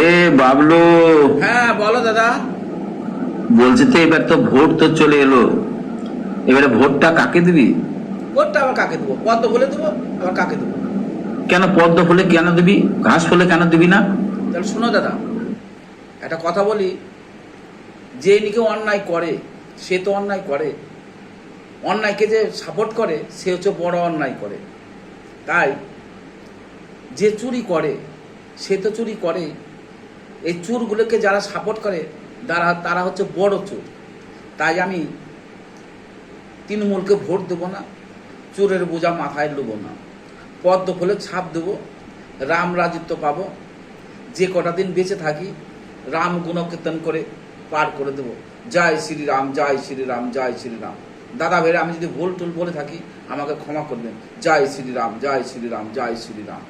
এ বাবলু, হ্যাঁ বলো দাদা। বলছি তো এবার তো ভোট তো চলে এলো, এবারে ভোটটা কাকে দিবি? ভোটটা আবার কাকে দেবো? পদ্ম ফুলে দেবো, আবার কাকে দেবো? কেন পদ্ম ফুলে কেন দিবি, ঘাস ফুলে কেন দিবি না? তাহলে শোনো দাদা, একটা কথা বলি, যে নিকে অন্যায় করে সে তো অন্যায় করে, অন্যায়কে যে সাপোর্ট করে সে হচ্ছে বড় অন্যায় করে। তাই যে চুরি করে সে তো চুরি করে, এই চুরগুলোকে যারা সাপোর্ট করে তারা হচ্ছে বড় চোর। তাই আমি তৃণমূলকে ভোট দেবো না, চোরের বোঝা মাথায় নেবো না, পদ্ম ফুলে ছাপ দেবো, রাম রাজত্ব পাবো, যে কটা দিন বেঁচে থাকি রাম গুণকীর্তন করে পার করে দেবো। জয় শ্রীরাম, জয় শ্রীরাম, জয় শ্রীরাম। দাদা ভাইরা আমি যদি ভুল টুল বলে থাকি আমাকে ক্ষমা করবেন। জয় শ্রীরাম, জয় শ্রীরাম, জয় শ্রীরাম।